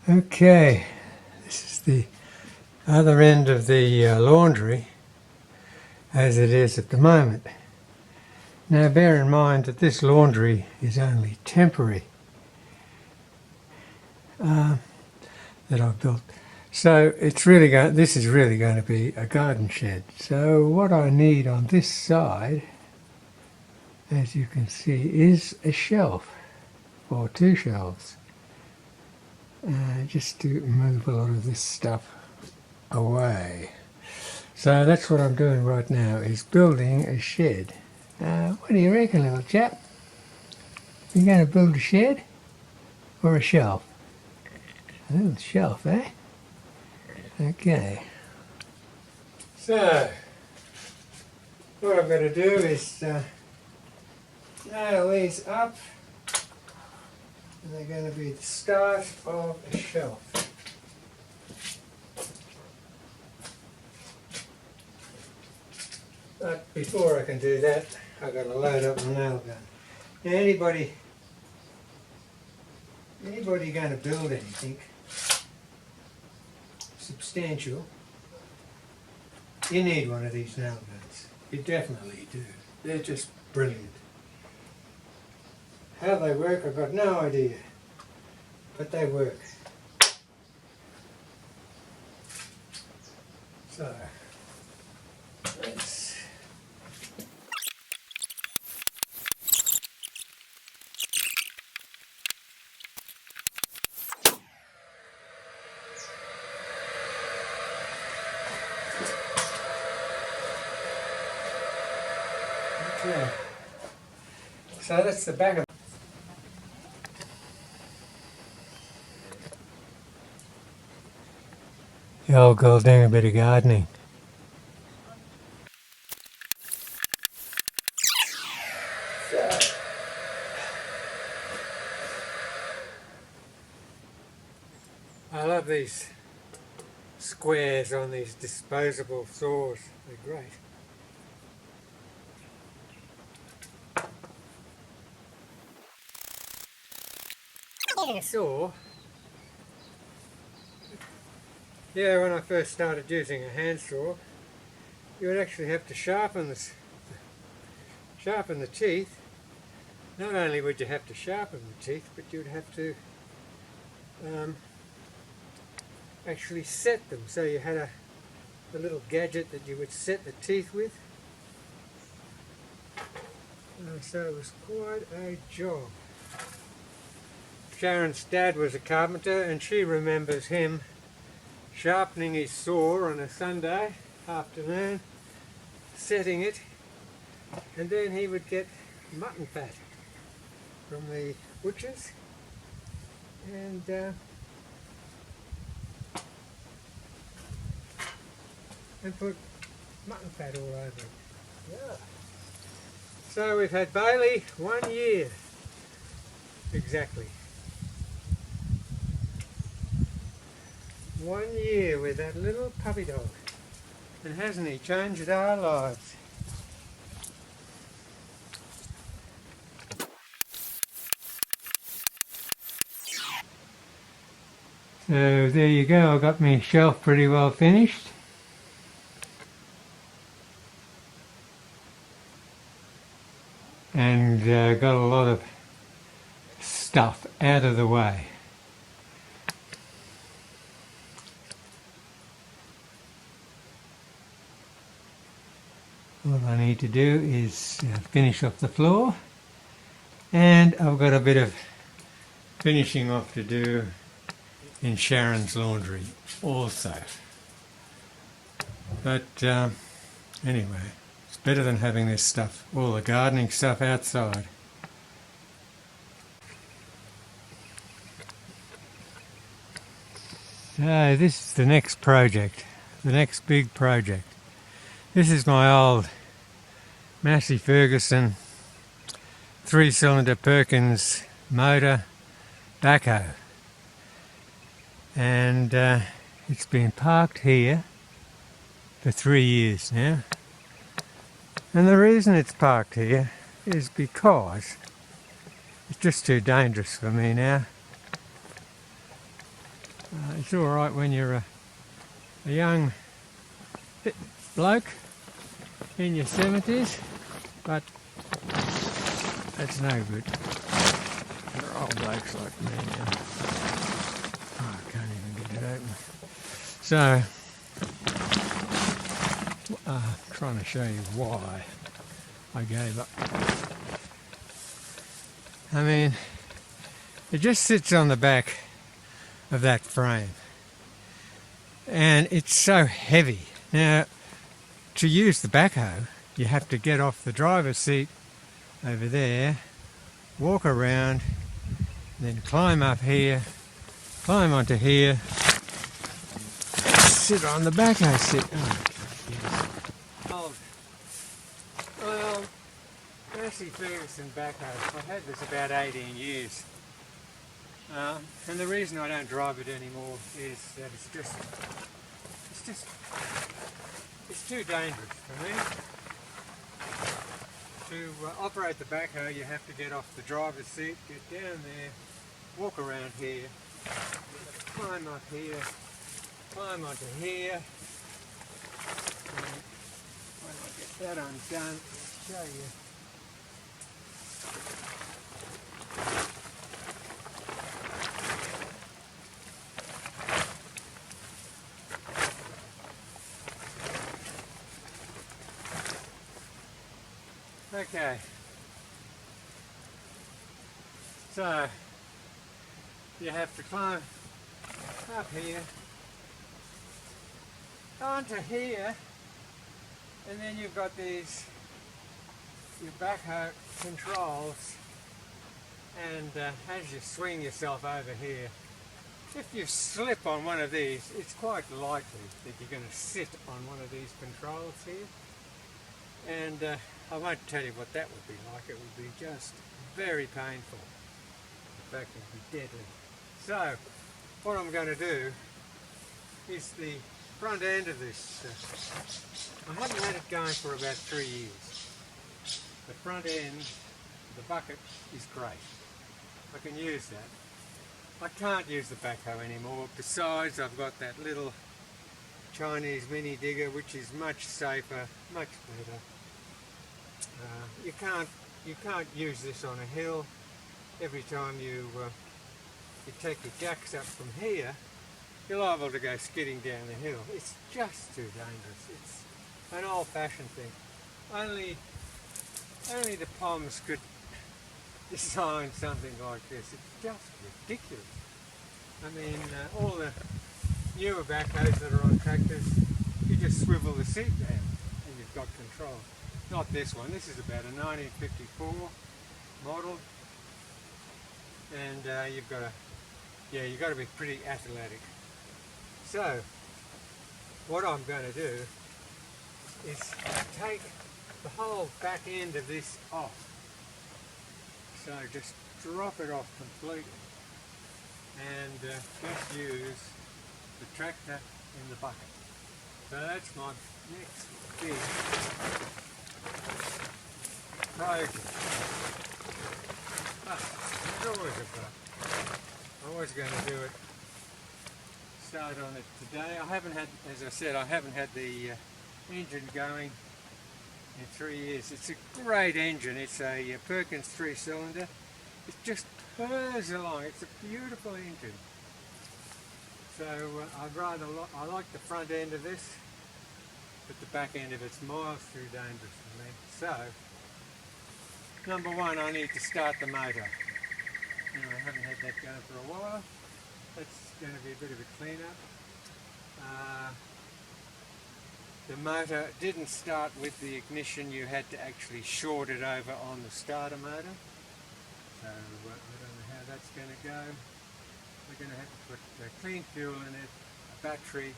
Okay, this is the other end of the laundry as it is at the moment. Now bear in mind that this laundry is only temporary that I've built. So this is really going to be a garden shed. So what I need on this side, as you can see, is a shelf or two shelves. Just to move a lot of this stuff away. So that's what I'm doing right now, is building a shed. What do you reckon, little chap? You going to build a shed or a shelf? A little shelf, eh? Okay. So what I'm going to do is nail these up. And they're going to be the start of a shelf. But before I can do that, I've got to load up my nail gun. Now anybody going to build anything substantial, you need one of these nail guns. You definitely do. They're just brilliant. How they work, I've got no idea, but they work. So, let's okay. So that's the back of the old girl doing a bit of gardening. So, I love these squares on these disposable saws. They're great. A saw. Yeah, when I first started using a hand saw, you would actually have to sharpen the teeth. Not only would you have to sharpen the teeth, but you'd have to actually set them. So you had a little gadget that you would set the teeth with. So it was quite a job. Sharon's dad was a carpenter, and she remembers him sharpening his saw on a Sunday afternoon, setting it, and then he would get mutton fat from the butchers and put mutton fat all over it. Yeah. So we've had Bailey 1 year exactly. 1 year with that little puppy dog, and hasn't he changed our lives? So there you go, I got my shelf pretty well finished. And got a lot of stuff out of the way. All I need to do is finish off the floor, and I've got a bit of finishing off to do in Sharon's laundry also. But anyway, it's better than having this stuff, all the gardening stuff outside. So this is the next project, the next big project. This is my old Massey Ferguson 3-cylinder Perkins motor backhoe, and it's been parked here for 3 years now, and the reason it's parked here is because it's just too dangerous for me now. It's all right when you're a young fit bloke in your 70s, but that's no good. They're old blokes like me now. Oh, I can't even get it open. So, trying to show you why I gave up. I mean, it just sits on the back of that frame, and it's so heavy. Now, to use the backhoe, you have to get off the driver's seat over there, walk around, then climb up here, climb onto here, sit on the backhoe seat. Oh, well, Massey Ferguson backhoe. I've had this about 18 years. And the reason I don't drive it anymore is that it's too dangerous for me. To operate the backhoe, you have to get off the driver's seat, get down there, walk around here, climb up here, climb onto here. And when I get that undone, I'll show you. Okay, so you have to climb up here, onto here, and then you've got these, your backhoe controls, and as you swing yourself over here, if you slip on one of these, it's quite likely that you're going to sit on one of these controls here. And I won't tell you what that would be like. It would be just very painful. In fact, it would be deadly. So, what I'm going to do is the front end of this. I haven't had it going for about 3 years. The front end, the bucket, is great. I can use that. I can't use the backhoe anymore. Besides, I've got that little Chinese mini digger, which is much safer, much better. You can't use this on a hill. Every time you take your jacks up from here, you're liable to go skidding down the hill. It's just too dangerous. It's an old-fashioned thing. Only the Poms could design something like this. It's just ridiculous. I mean, all the newer backhoes that are on tractors, you just swivel the seat down and you've got control. Not this one. This is about a 1954 model, and you've got to be pretty athletic. So, what I'm going to do is take the whole back end of this off. So just drop it off completely, and just use the tractor in the bucket. So that's my next big project. It's always a bucket. I'm always going to do it. Start on it today. I haven't had, as I said, I haven't had the engine going in 3 years. It's a great engine. It's a Perkins 3-cylinder. It just purrs along. It's a beautiful engine. So I like the front end of this, but the back end of it's miles too dangerous for me. So, number one, I need to start the motor. I haven't had that going for a while. That's going to be a bit of a clean-up. The motor didn't start with the ignition. You had to actually short it over on the starter motor. So I don't know how that's going to go. We're going to have to put clean fuel in it, a battery,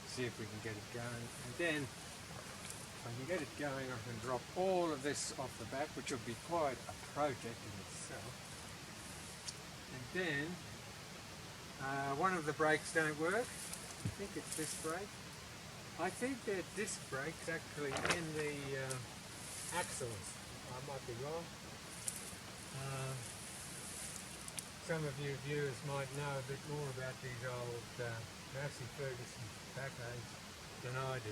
see if we can get it going. And then, if I can get it going, I can drop all of this off the back, which will be quite a project in itself. And then, one of the brakes don't work. I think it's this brake. I think that disc brakes actually in the axles. I might be wrong. So some of you viewers might know a bit more about these old Massey Ferguson backhoes than I do.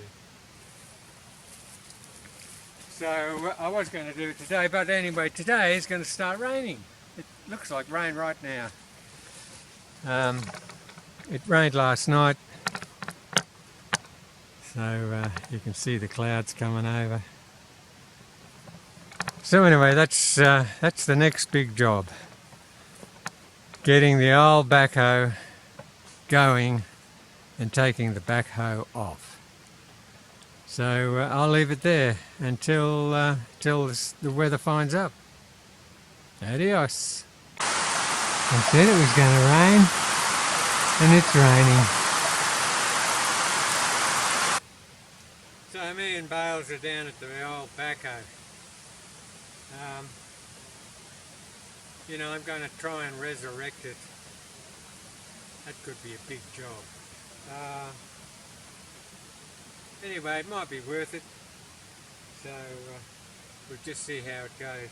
So I was going to do it today, but anyway, today is going to start raining. It looks like rain right now. It rained last night, so you can see the clouds coming over. So anyway, that's the next big job. Getting the old backhoe going and taking the backhoe off. So I'll leave it there until the weather finds up. Adios. I said it was going to rain, and it's raining. So me and Bales are down at the old backhoe. You know, I'm going to try and resurrect it. That could be a big job. Anyway, it might be worth it. So we'll just see how it goes.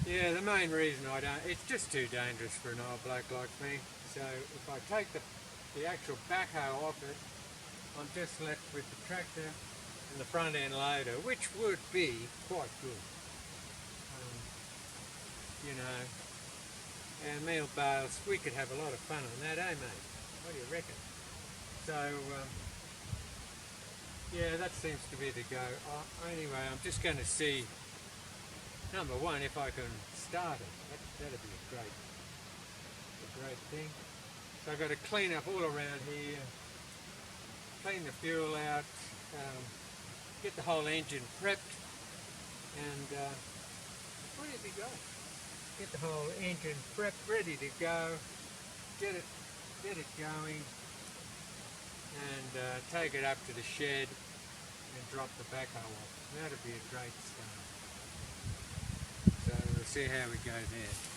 Yeah, the main reason it's just too dangerous for an old bloke like me. So if I take the actual backhoe off it, I'm just left with the tractor and the front end loader, which would be quite good. You know, and me and Bales, we could have a lot of fun on that, eh mate? What do you reckon? So, yeah, that seems to be the go. Anyway, I'm just going to see, number one, if I can start it. That'd be a great thing. So I've got to clean up all around here, clean the fuel out, get the whole engine prepped, and where did he go? Get the whole engine prepped, ready to go, get it going, and take it up to the shed and drop the backhoe off. That'd be a great start. So we'll see how we go there.